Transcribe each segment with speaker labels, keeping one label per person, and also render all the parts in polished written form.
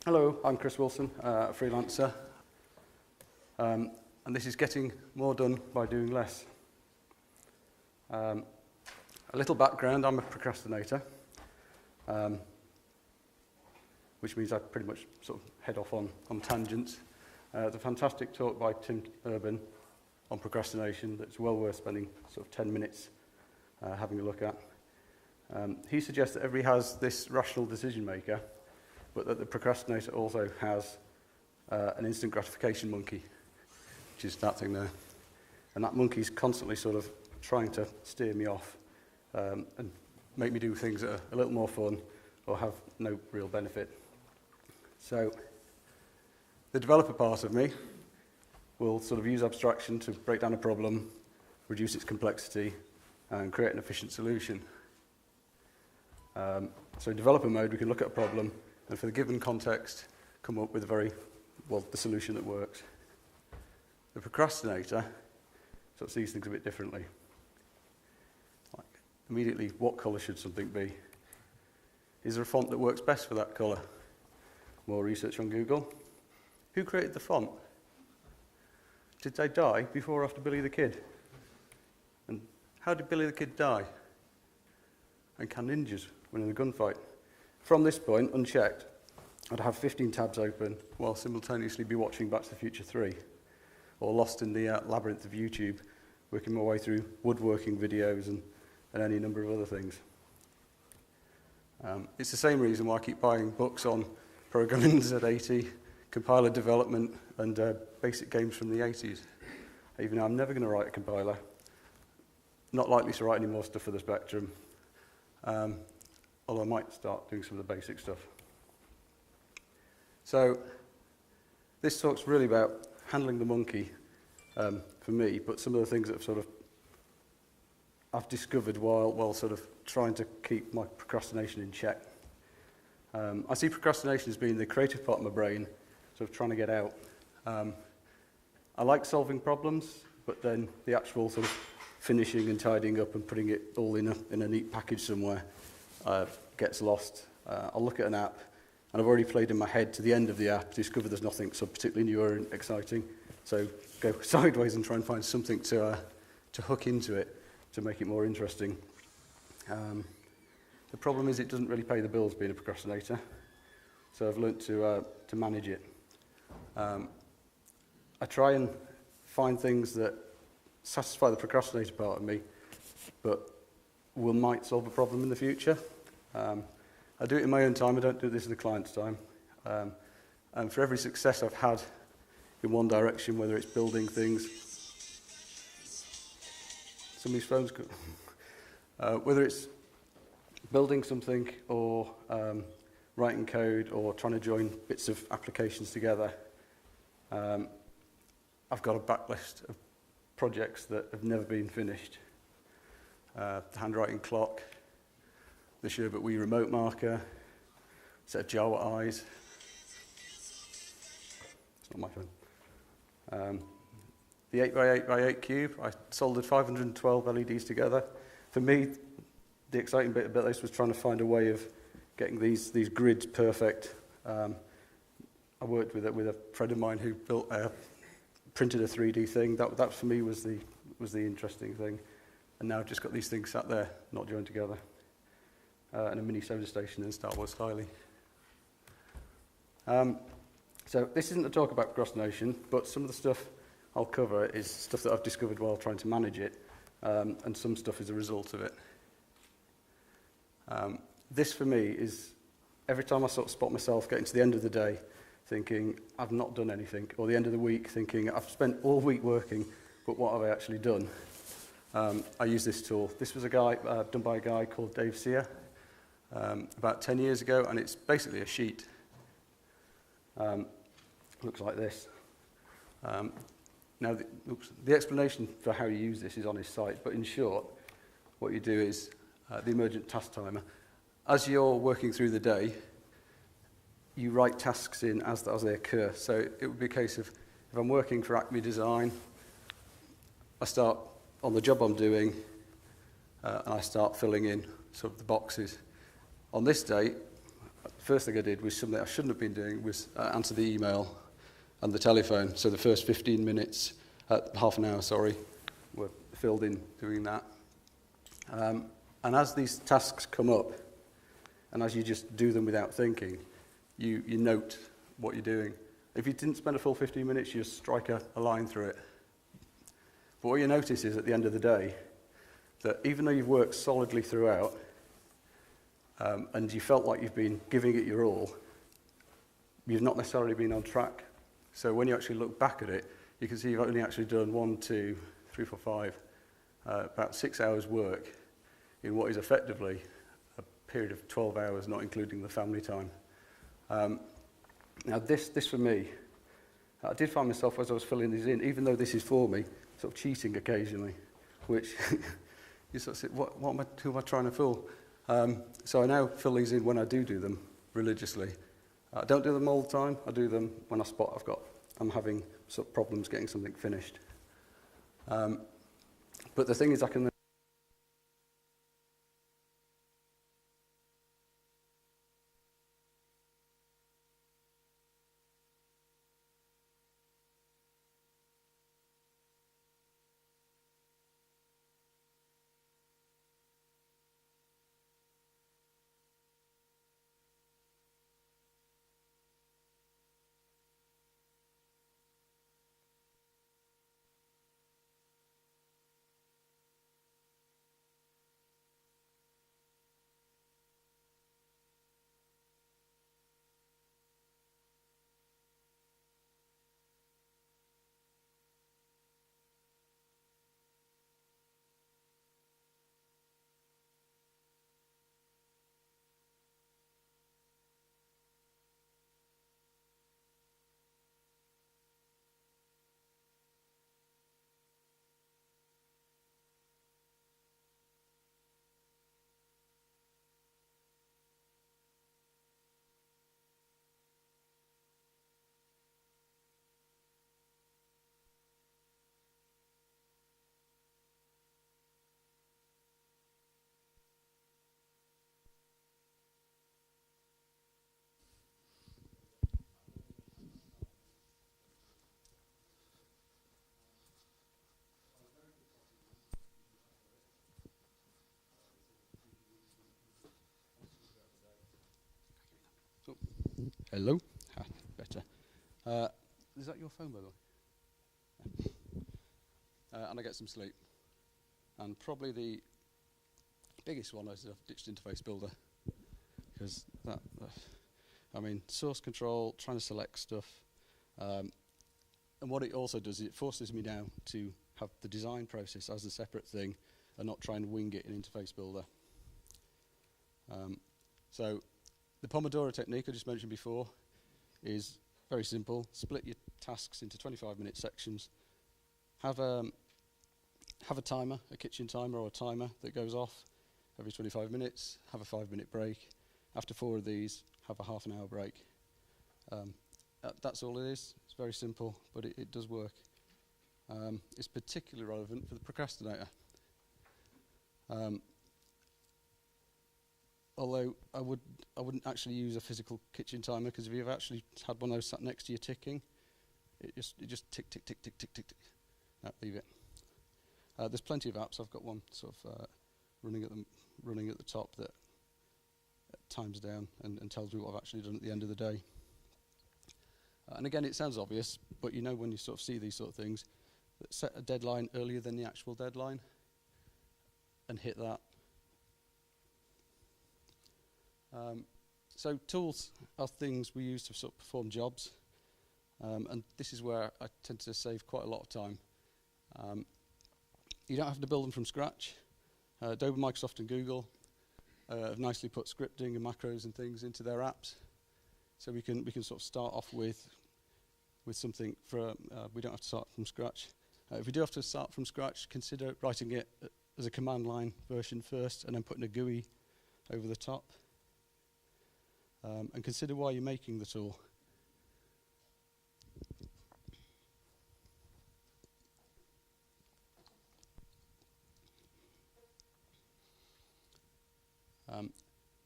Speaker 1: Hello, I'm Chris Wilson, a freelancer, and this is getting more done by doing less. A little background, I'm a procrastinator, which means I pretty much sort of head off on tangents. There's a fantastic talk by Tim Urban on procrastination that's well worth spending sort of 10 minutes having a look at. He suggests that everybody has this rational decision maker, but that the procrastinator also has an instant gratification monkey, which is that thing there. And that monkey's constantly sort of trying to steer me off and make me do things that are a little more fun or have no real benefit. So the developer part of me will sort of use abstraction to break down a problem, reduce its complexity, and create an efficient solution. So in developer mode, we can look at a problem, and for the given context, come up with the solution that works. The procrastinator sort of sees things a bit differently. Like, immediately, what colour should something be? Is there a font that works best for that colour? More research on Google. Who created the font? Did they die before or after Billy the Kid? And how did Billy the Kid die? And can ninjas win in a gunfight? From this point, unchecked, I'd have 15 tabs open while simultaneously be watching Back to the Future 3, or lost in the labyrinth of YouTube, working my way through woodworking videos and any number of other things. It's the same reason why I keep buying books on programming Z80, compiler development, and basic games from the 80s. Even though I'm never going to write a compiler, not likely to write any more stuff for the Spectrum, although I might start doing some of the basic stuff. So this talk's really about handling the monkey for me, but some of the things that I've discovered while sort of trying to keep my procrastination in check. I see procrastination as being the creative part of my brain, sort of trying to get out. I like solving problems, but then the actual sort of finishing and tidying up and putting it all in a neat package somewhere gets lost. I'll look at an app, and I've already played in my head to the end of the app, discover there's nothing so particularly new or exciting, so go sideways and try and find something to hook into it to make it more interesting. The problem is it doesn't really pay the bills being a procrastinator, so I've learnt to manage it. I try and find things that satisfy the procrastinator part of me, but might solve a problem in the future. I do it in my own time, I don't do this in the client's time. And for every success I've had in one direction, whether it's building things, somebody's phone's good. Whether it's building something or writing code or trying to join bits of applications together, I've got a backlist of projects that have never been finished. The handwriting clock, the Sherbet Wii remote marker, set of Java eyes. It's not my phone. The 8x8x8 cube, I soldered 512 LEDs together. For me, the exciting bit about this was trying to find a way of getting these grids perfect. I worked with a friend of mine who printed a 3D thing. That for me was the interesting thing. And now I've just got these things sat there, not joined together. And a mini soda station in Star Wars styling. So this isn't a talk about procrastination, but some of the stuff I'll cover is stuff that I've discovered while trying to manage it, and some stuff is a result of it. This for me is every time I sort of spot myself getting to the end of the day thinking I've not done anything, or the end of the week thinking I've spent all week working, but what have I actually done? I use this tool. This was done by a guy called Dave Sear about 10 years ago, and it's basically a sheet. Looks like this. Now, the explanation for how you use this is on his site, but in short, what you do is the emergent task timer. As you're working through the day, you write tasks in as they occur. So it would be a case of, if I'm working for Acme Design, I start on the job I'm doing, and I start filling in sort of the boxes. On this date, The first thing I did was something I shouldn't have been doing, was answer the email and the telephone. So the first 15 minutes, half an hour, sorry, were filled in doing that. And as these tasks come up, and as you just do them without thinking, you note what you're doing. If you didn't spend a full 15 minutes, you just strike a line through it. But what you notice is at the end of the day, that even though you've worked solidly throughout, and you felt like you've been giving it your all, you've not necessarily been on track. So when you actually look back at it, you can see you've only actually done 1, 2, 3, 4, 5, about 6 hours work in what is effectively a period of 12 hours, not including the family time. Now this for me, I did find myself as I was filling these in, even though this is for me, sort of cheating occasionally, which you sort of say, who am I trying to fool? So I now fill these in when I do them religiously. I don't do them all the time. I do them when I spot I'm having sort of problems getting something finished. But the thing is, I can. Hello? Better. Is that your phone, by the way? And I get some sleep. And probably the biggest one is I've ditched Interface Builder. Because source control, trying to select stuff. And what it also does is it forces me now to have the design process as a separate thing and not try and wing it in Interface Builder. So the Pomodoro technique I just mentioned before is very simple. Split your tasks into 25-minute sections. Have a timer, a kitchen timer or a timer that goes off every 25 minutes. Have a 5-minute break. After 4 of these, have a half an hour break. That's all it is. It's very simple, but it does work. It's particularly relevant for the procrastinator. Although I wouldn't actually use a physical kitchen timer, because if you've actually had one of those sat next to you ticking, it just tick, tick, tick, tick, tick, tick, tick. No, leave it. There's plenty of apps. I've got one sort of running at the top that times down and tells me what I've actually done at the end of the day. And again, it sounds obvious, but you know when you sort of see these sort of things, that set a deadline earlier than the actual deadline and hit that. So tools are things we use to sort of perform jobs, and this is where I tend to save quite a lot of time. You don't have to build them from scratch. Adobe, Microsoft and Google have nicely put scripting and macros and things into their apps, so we can sort of start off with something we don't have to start from scratch. If we do have to start from scratch, consider writing it as a command line version first and then putting a GUI over the top. And consider why you're making the tool.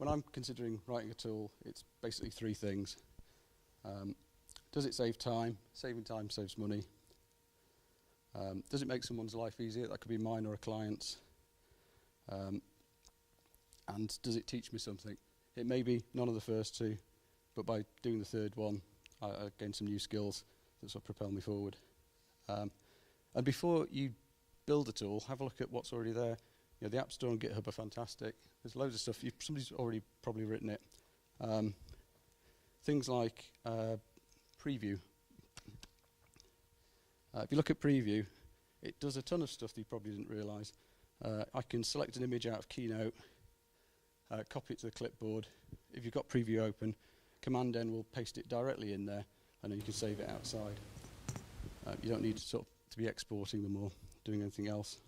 Speaker 1: when I'm considering writing a tool, it's basically three things. Does it save time? Saving time saves money. Does it make someone's life easier? That could be mine or a client's. And does it teach me something? It may be none of the first two, but by doing the third one, I gain some new skills that sort of propel me forward. And before you build a tool, have a look at what's already there. You know, the App Store and GitHub are fantastic. There's loads of stuff. Somebody's already probably written it. Things like Preview. If you look at Preview, it does a ton of stuff that you probably didn't realise. I can select an image out of Keynote, copy it to the clipboard. If you've got Preview open, Command-N will paste it directly in there, and then you can save it outside. You don't need to be exporting them or doing anything else.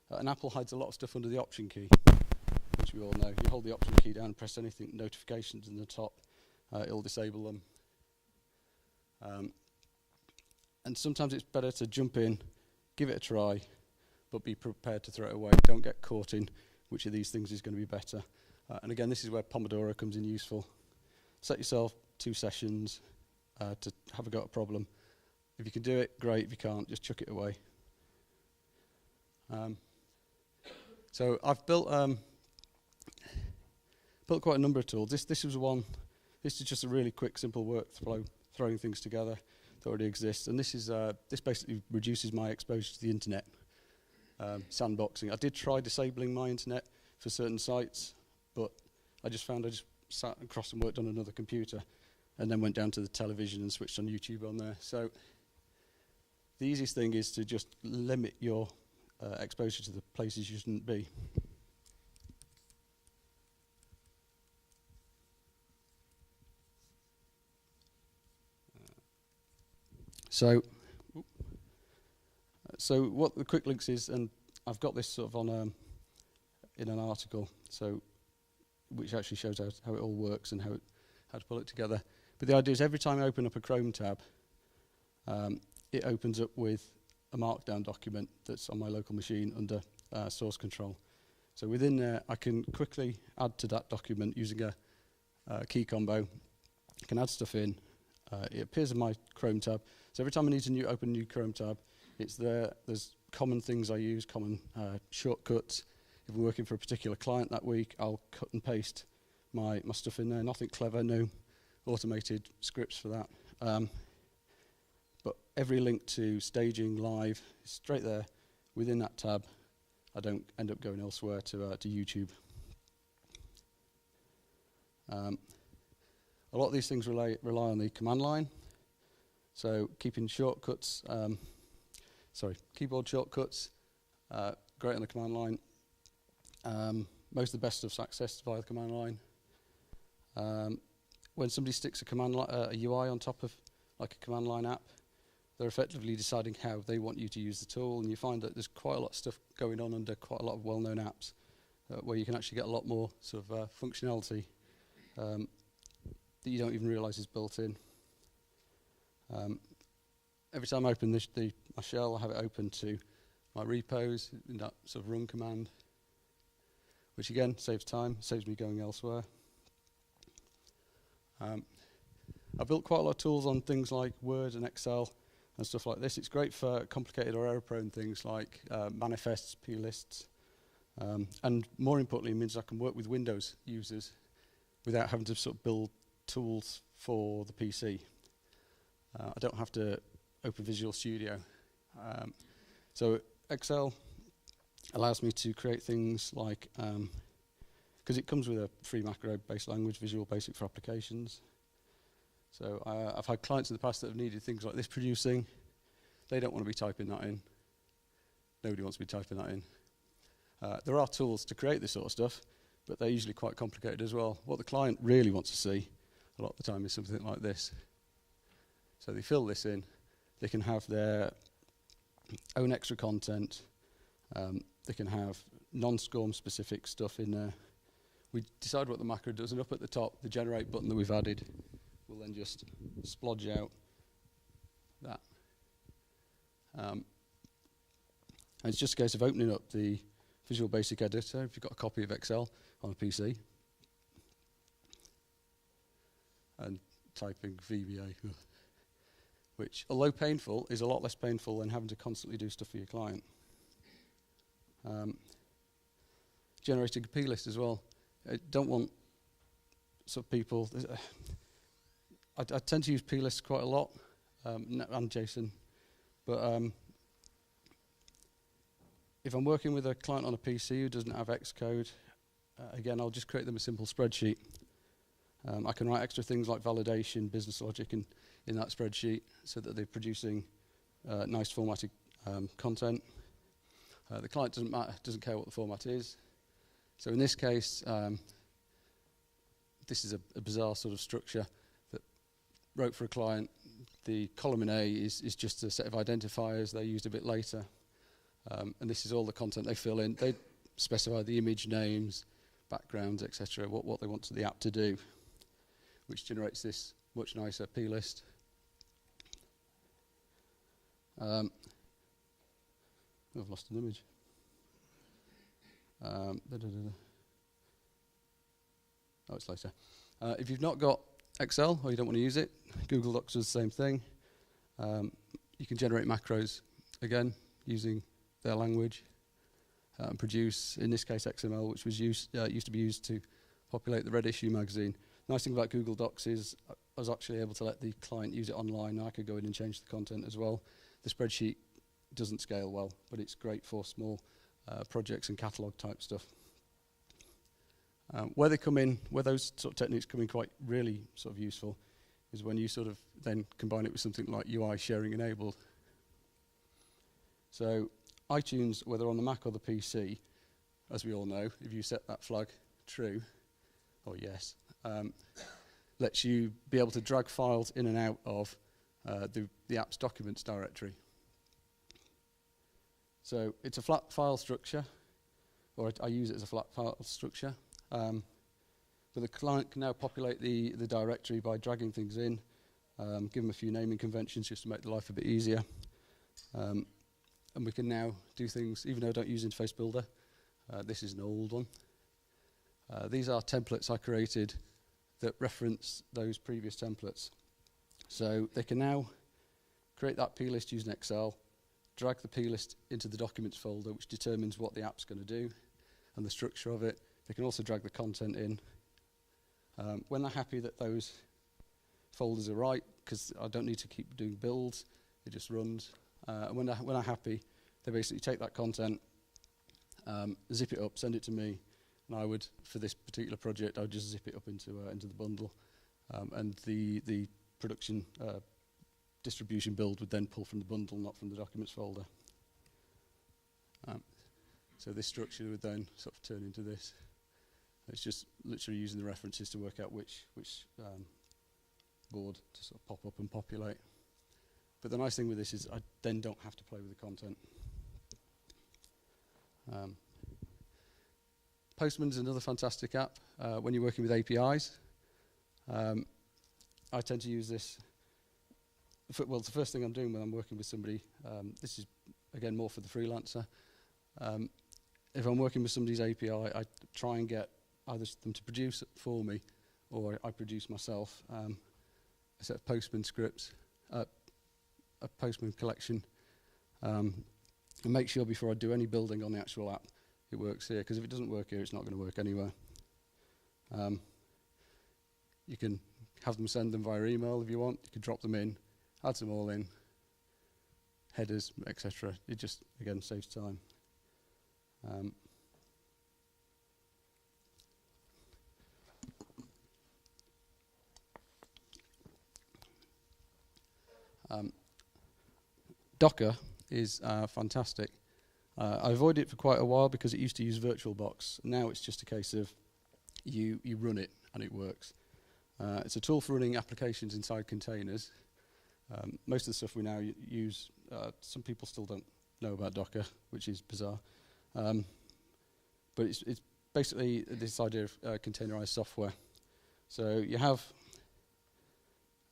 Speaker 1: And Apple hides a lot of stuff under the Option key, which we all know. You hold the Option key down and press anything, notifications in the top, it'll disable them. And sometimes it's better to jump in, give it a try, but be prepared to throw it away. Don't get caught in which of these things is going to be better. And again, this is where Pomodoro comes in useful. Set yourself 2 sessions to have a go at a problem. If you can do it, great. If you can't, just chuck it away. So I've built quite a number of tools. This was one. This is just a really quick, simple workflow, throwing things together that already exists. And this basically reduces my exposure to the internet. Sandboxing. I did try disabling my internet for certain sites, but I just sat across and worked on another computer, and then went down to the television and switched on YouTube on there. So the easiest thing is to just limit your exposure to the places you shouldn't be. So what the quick links is, and I've got this sort of on in an article, so which actually shows how it all works and how to pull it together. But the idea is every time I open up a Chrome tab, it opens up with a Markdown document that's on my local machine under source control. So within there, I can quickly add to that document using a key combo. I can add stuff in. It appears in my Chrome tab. So every time I need to open a new Chrome tab, it's there. There's common things I use, common shortcuts. If I'm working for a particular client that week, I'll cut and paste my stuff in there. Nothing clever, no automated scripts for that. But every link to staging live is straight there within that tab. I don't end up going elsewhere to YouTube. A lot of these things rely on the command line. So keeping shortcuts, keyboard shortcuts, great on the command line. Most of the best stuff's accessed via the command line. When somebody sticks a UI on top of like a command line app, they're effectively deciding how they want you to use the tool, and you find that there's quite a lot of stuff going on under quite a lot of well-known apps where you can actually get a lot more sort of functionality that you don't even realise is built in. Every time I open my shell, I have it open to my repos in that sort of run command, which again saves time, saves me going elsewhere. I've built quite a lot of tools on things like Word and Excel and stuff like this. It's great for complicated or error-prone things like manifests,plists, and more importantly, it means I can work with Windows users without having to sort of build tools for the PC. I don't have to open Visual Studio. So Excel allows me to create things like, because it comes with a free macro-based language, Visual Basic for applications. So I've had clients in the past that have needed things like this producing. They don't want to be typing that in. Nobody wants to be typing that in. There are tools to create this sort of stuff, but they're usually quite complicated as well. What the client really wants to see a lot of the time is something like this. So they fill this in. They can have their own extra content. They can have non-SCORM specific stuff in there. We decide what the macro does, and up at the top, the generate button that we've added will then just splodge out that. And it's just a case of opening up the Visual Basic editor if you've got a copy of Excel on a PC, and typing VBA, which, although painful, is a lot less painful than having to constantly do stuff for your client. Generating a plist as well. I don't want sort of people. I tend to use plists quite a lot, and JSON, but if I'm working with a client on a PC who doesn't have Xcode, again, I'll just create them a simple spreadsheet. I can write extra things like validation, business logic in that spreadsheet so that they're producing nice formatted content. The client doesn't care what the format is. So in this case, this is a bizarre sort of structure that wrote for a client. The column in A is just a set of identifiers they used a bit later. And this is all the content they fill in. They specify the image names, backgrounds, etc., what they want the app to do, which generates this much nicer plist. I've lost an image. Oh, it's later. If you've not got Excel or you don't want to use it, Google Docs does the same thing. You can generate macros, again, using their language, and produce, in this case, XML, which was used to be used to populate the Red Issue magazine. Nice thing about Google Docs is I was actually able to let the client use it online. I could go in and change the content as well. The spreadsheet doesn't scale well, but it's great for small projects and catalog type stuff. Where those sort of techniques come in quite really sort of useful is when you sort of then combine it with something like UI sharing enabled. So iTunes, whether on the Mac or the PC, as we all know, if you set that flag true, or yes, lets you be able to drag files in and out of the app's documents directory. So it's a flat file structure, or I use it as a flat file structure. But the client can now populate the directory by dragging things in, give them a few naming conventions just to make the life a bit easier. And we can now do things, even though I don't use Interface Builder. This is an old one. These are templates I created that reference those previous templates. So they can now create that plist using Excel, drag the plist into the documents folder, which determines what the app's going to do and the structure of it. They can also drag the content in. When they're happy that those folders are right, because I don't need to keep doing builds, it just runs. And when they're happy, they basically take that content, zip it up, send it to me, and I would, for this particular project, I would just zip it up into the bundle, and the production distribution build would then pull from the bundle, not from the documents folder. So this structure would then sort of turn into this. It's just literally using the references to work out which board to sort of pop up and populate. But the nice thing with this is I then don't have to play with the content. Postman's another fantastic app when you're working with APIs. I tend to use this. Well, it's the first thing I'm doing when I'm working with somebody. This is, again, more for the freelancer. If I'm working with somebody's API, I try and get either them to produce it for me or I produce myself a set of Postman scripts, a Postman collection, and make sure before I do any building on the actual app, it works here. Because if it doesn't work here, it's not going to work anywhere. You can have them send them via email if you want. You can drop them in, add them all in, headers, etc. It just, again, saves time. Docker is fantastic. I avoided it for quite a while because it used to use VirtualBox. Now it's just a case of you run it and it works. It's a tool for running applications inside containers. Most of the stuff we now use, some people still don't know about Docker, which is bizarre. But it's basically this idea of containerized software. So you have,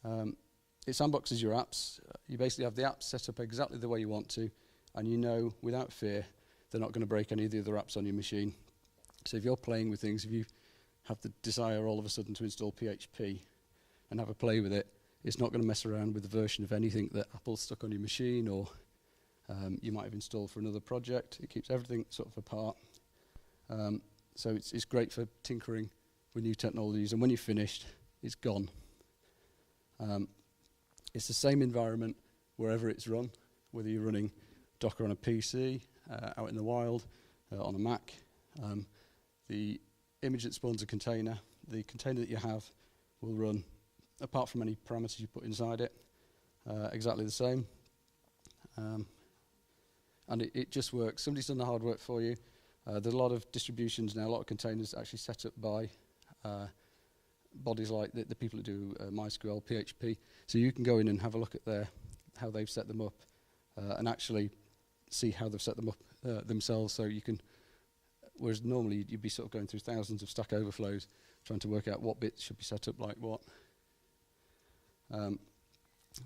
Speaker 1: it sandboxes your apps. You basically have the apps set up exactly the way you want to, and you know without fear they're not going to break any of the other apps on your machine. So if you're playing with things, if you have the desire all of a sudden to install PHP, and have a play with it. It's not going to mess around with the version of anything that Apple's stuck on your machine or you might have installed for another project. It keeps everything sort of apart. So it's great for tinkering with new technologies, and when you're finished, it's gone. It's the same environment wherever it's run, whether you're running Docker on a PC, out in the wild, on a Mac. The image that spawns a container, the container that you have will run, apart from any parameters you put inside it, exactly the same. And it just works. Somebody's done the hard work for you. There's a lot of distributions now, a lot of containers actually set up by bodies like the people that do MySQL, PHP. So you can go in and have a look at how they've set them up and actually see how they've set them up themselves. So you can, whereas normally you'd be sort of going through thousands of Stack Overflows trying to work out what bits should be set up like what.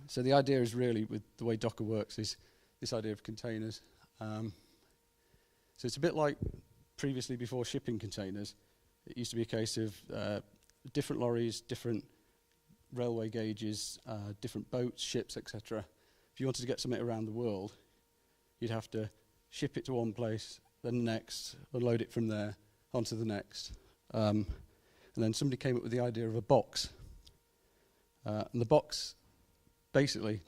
Speaker 1: So the idea is really, with the way Docker works, is this idea of containers. So it's a bit like previously, before shipping containers. It used to be a case of different lorries, different railway gauges, different boats, ships, etc. If you wanted to get something around the world, you'd have to ship it to one place, then the next, unload it from there, onto the next. And then somebody came up with the idea of a box. And the box, basically,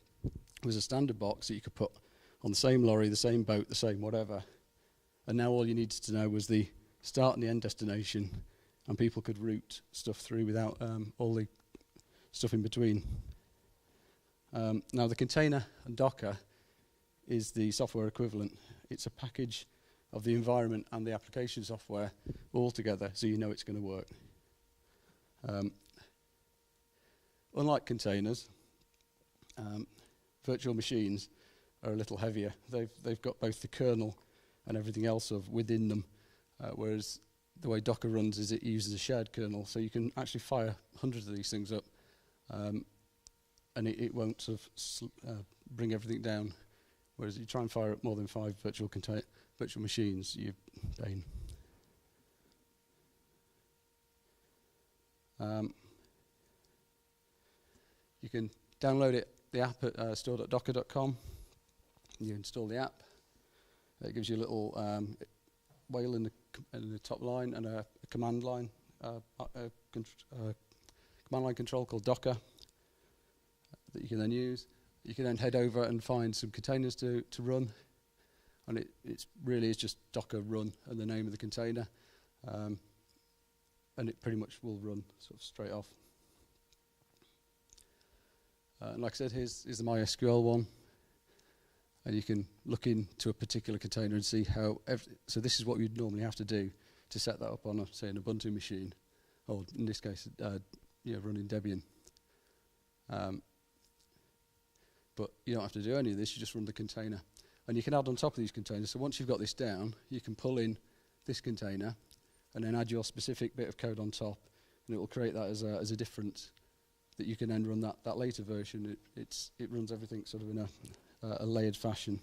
Speaker 1: was a standard box that you could put on the same lorry, the same boat, the same whatever. And now all you needed to know was the start and the end destination, and people could route stuff through without all the stuff in between. Now the container and Docker is the software equivalent. It's a package of the environment and the application software all together, so you know it's going to work. Unlike containers, virtual machines are a little heavier. They've got both the kernel and everything else within them, whereas the way Docker runs is it uses a shared kernel, so you can actually fire hundreds of these things up, and it won't sort of bring everything down. Whereas you try and fire up more than 5 virtual machines, you're paying. You can download the app at store.docker.com. You install the app. It gives you a little whale in the top line and a command line, command line control called Docker that you can then use. You can then head over and find some containers to run, and it really is just Docker run and the name of the container, and it pretty much will run sort of straight off. And like I said, here's the MySQL one. And you can look into a particular container and see how. So this is what you'd normally have to do to set that up on, say, an Ubuntu machine, or in this case, running Debian. But you don't have to do any of this. You just run the container, and you can add on top of these containers. So once you've got this down, you can pull in this container, and then add your specific bit of code on top, and it will create that as a difference that you can then run that later version. It runs everything sort of in a layered fashion.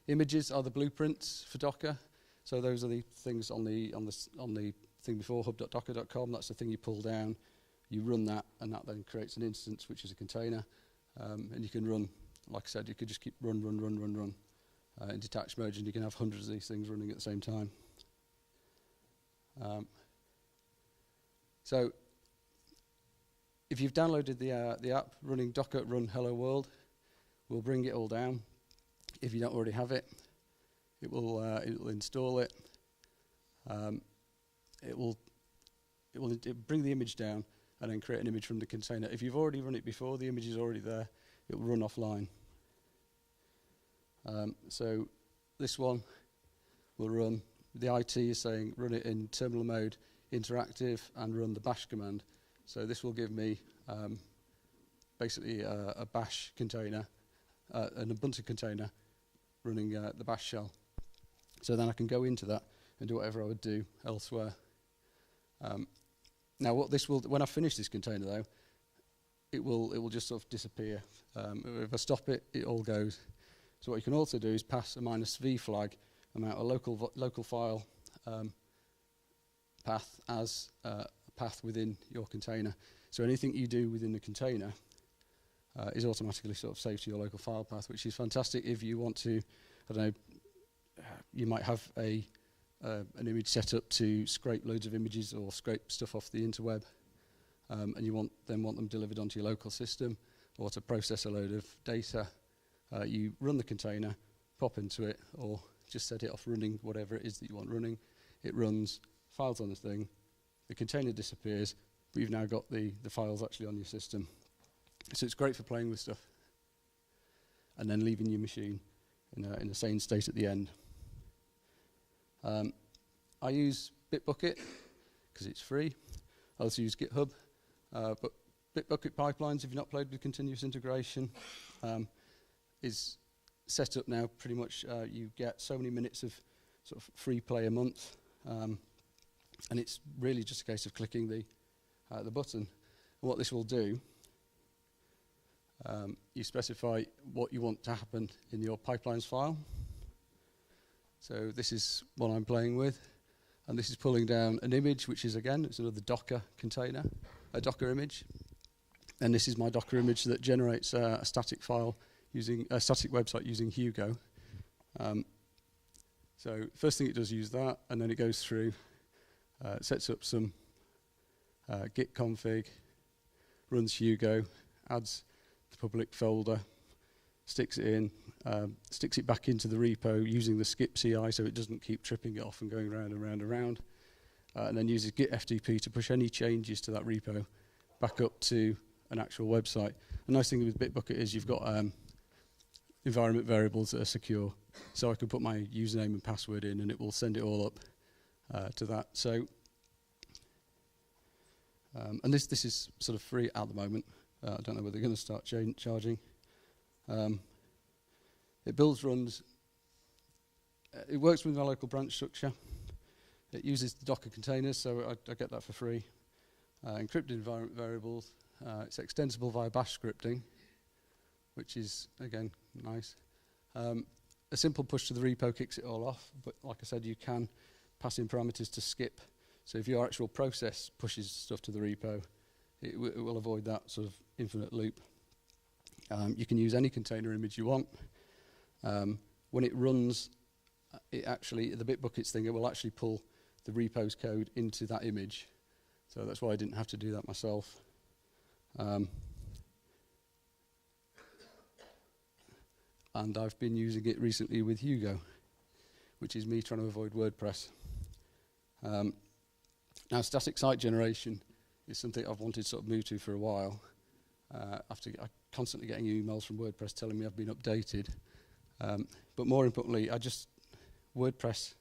Speaker 1: Images are the blueprints for Docker. So those are the things on the thing before, hub.docker.com. That's the thing you pull down. You run that, and that then creates an instance, which is a container. And you can run, like I said, you could just keep run in detached mode, and you can have hundreds of these things running at the same time. So if you've downloaded the app, running Docker run hello world will bring it all down. If you don't already have it, it will install it. It will bring the image down and then create an image from the container. If you've already run it before, the image is already there. It will run offline. So this one will run. The IT is saying run it in terminal mode, interactive, and run the bash command. So this will give me basically a bash container, an Ubuntu container running the bash shell. So then I can go into that and do whatever I would do elsewhere. Now what this will, when I finish this container though, it will just sort of disappear. If I stop it, it all goes. So what you can also do is pass a -v flag amount a local file path as a path within your container. So anything you do within the container is automatically sort of saved to your local file path, which is fantastic if you want to, I don't know, you might have an image set up to scrape loads of images or scrape stuff off the interweb, and you want them delivered onto your local system, or to process a load of data. You run the container, pop into it, or just set it off running whatever it is that you want running. It runs, files on the thing, the container disappears, but you've now got the files actually on your system. So it's great for playing with stuff. And then leaving your machine in a sane state at the end. I use Bitbucket because it's free. I also use GitHub. But Bitbucket pipelines, if you've not played with continuous integration, is set up now pretty much. You get so many minutes of sort of free play a month. And it's really just a case of clicking the button. And what this will do, you specify what you want to happen in your pipelines file. So this is what I'm playing with. And this is pulling down an image, which is, again, it's another Docker container, a Docker image. And this is my Docker image that generates a static file using a static website using Hugo. So first thing it does, use that, and then it goes through, sets up some git config, runs Hugo, adds the public folder, sticks it in, sticks it back into the repo using the skip CI so it doesn't keep tripping it off and going round and round and round, and then uses git FTP to push any changes to that repo back up to an actual website. The nice thing with Bitbucket is you've got environment variables that are secure, so I can put my username and password in and it will send it all up to that. So, and this is sort of free at the moment. I don't know whether they're going to start charging. It builds, runs. It works with my local branch structure. It uses the Docker containers, so I get that for free. Encrypted environment variables. It's extensible via bash scripting, which is, again, nice. A simple push to the repo kicks it all off, but like I said, you can pass in parameters to skip. So if your actual process pushes stuff to the repo, it will avoid that sort of infinite loop. You can use any container image you want. When it runs, the Bitbuckets thing, it will actually pull the repo's code into that image. So that's why I didn't have to do that myself. And I've been using it recently with Hugo, which is me trying to avoid WordPress. Now, static site generation is something I've wanted to sort of move to for a while. I'm constantly getting emails from WordPress telling me I've been updated. But more importantly, WordPress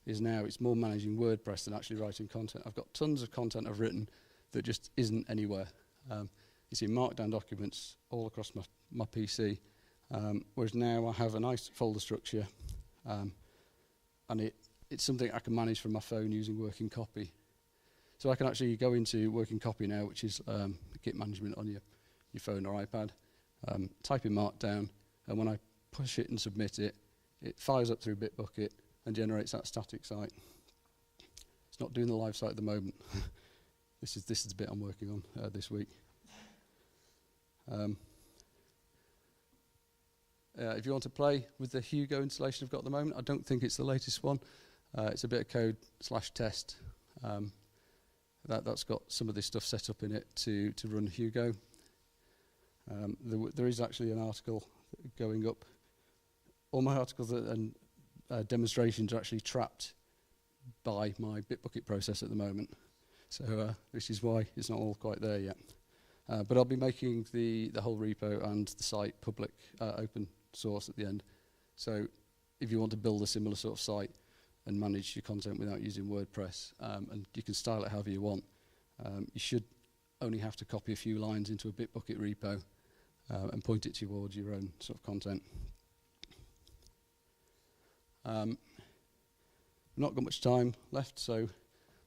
Speaker 1: is now, it's more managing WordPress than actually writing content. I've got tons of content I've written that just isn't anywhere. It's in Markdown documents all across my PC. Whereas now I have a nice folder structure, and it's something I can manage from my phone using Working Copy. So I can actually go into Working Copy now, which is Git management on your phone or iPad, type in Markdown, and when I push it and submit it, it fires up through Bitbucket and generates that static site. It's not doing the live site at the moment. This is the bit I'm working on this week. If you want to play with the Hugo installation I've got at the moment, I don't think it's the latest one. It's a bit of code /test. That's got some of this stuff set up in it to run Hugo. There is actually an article going up. All my articles and demonstrations are actually trapped by my Bitbucket process at the moment. So this is why it's not all quite there yet. But I'll be making the whole repo and the site public, open source at the end. So if you want to build a similar sort of site and manage your content without using WordPress, and you can style it however you want, you should only have to copy a few lines into a Bitbucket repo and point it towards your own sort of content. Not got much time left, so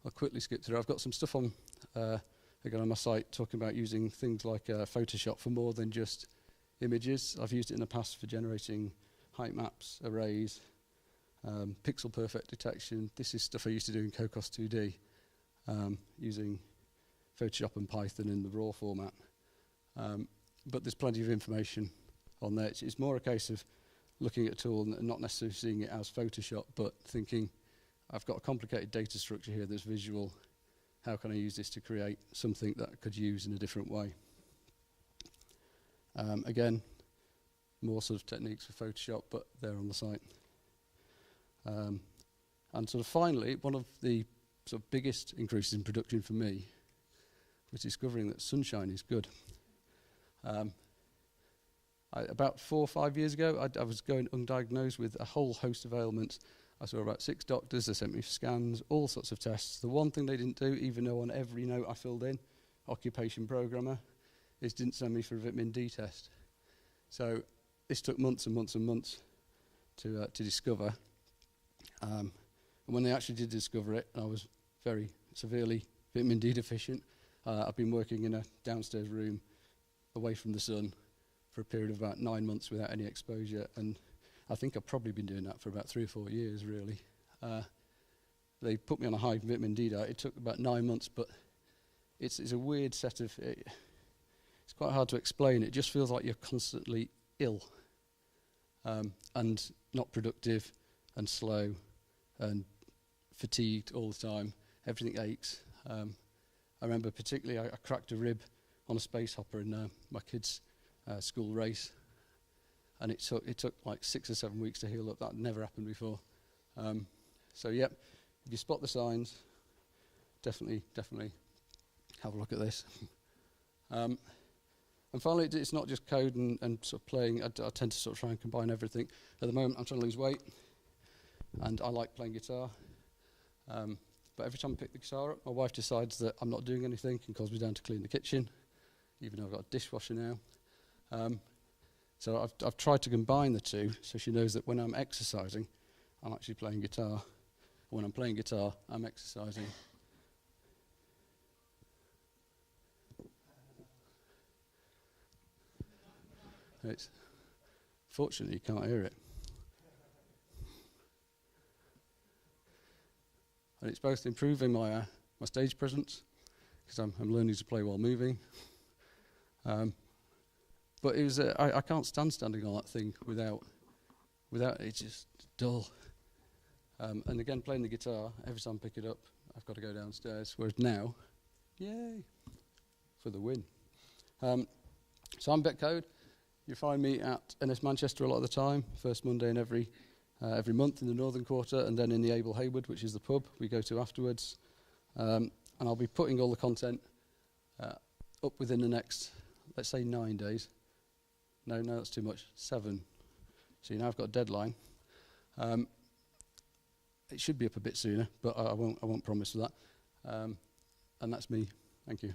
Speaker 1: I'll quickly skip through. I've got some stuff on again on my site talking about using things like Photoshop for more than just images. I've used it in the past for generating height maps, arrays, pixel perfect detection. This is stuff I used to do in Cocos 2D using Photoshop and Python in the raw format. But there's plenty of information on there. It's more a case of looking at a tool and not necessarily seeing it as Photoshop, but thinking, I've got a complicated data structure here that's visual. How can I use this to create something that I could use in a different way? Again, more sort of techniques for Photoshop, but they're on the site. And sort of finally, one of the sort of biggest increases in production for me was discovering that sunshine is good. About 4 or 5 years ago, I was going undiagnosed with a whole host of ailments. I saw about 6 doctors, they sent me scans, all sorts of tests. The one thing they didn't do, even though on every note I filled in, occupation programmer, is didn't send me for a vitamin D test. So this took months and months and months to discover. And when they actually did discover it, I was very severely vitamin D deficient. I've been working in a downstairs room away from the sun for a period of about 9 months without any exposure, and I think I've probably been doing that for about 3 or 4 years, really. They put me on a high vitamin D diet. It took about 9 months, but it's a weird set of... it's quite hard to explain. It just feels like you're constantly ill and not productive and slow and fatigued all the time. Everything aches. I remember particularly I cracked a rib on a space hopper in my kids' school race, and it took like 6 or 7 weeks to heal up. That had never happened before. So yep, if you spot the signs, definitely have a look at this. And finally, it's not just code and sort of playing. I tend to sort of try and combine everything. At the moment, I'm trying to lose weight, and I like playing guitar. But every time I pick the guitar up, my wife decides that I'm not doing anything and calls me down to clean the kitchen, even though I've got a dishwasher now. So I've tried to combine the two, so she knows that when I'm exercising, I'm actually playing guitar. When I'm playing guitar, I'm exercising. Fortunately, you can't hear it. And it's both improving my stage presence, because I'm learning to play while moving. But it was I can't stand standing on that thing without it's just dull. And again, playing the guitar, every time I pick it up, I've got to go downstairs. Whereas now, yay, for the win. So I'm Bet Code. You find me at NS Manchester a lot of the time, first Monday in every month in the Northern Quarter, and then in the Abel Hayward, which is the pub we go to afterwards. And I'll be putting all the content up within the next, let's say, 9 days. No, that's too much. 7. So now I've got a deadline. It should be up a bit sooner, but I won't promise that. And that's me. Thank you.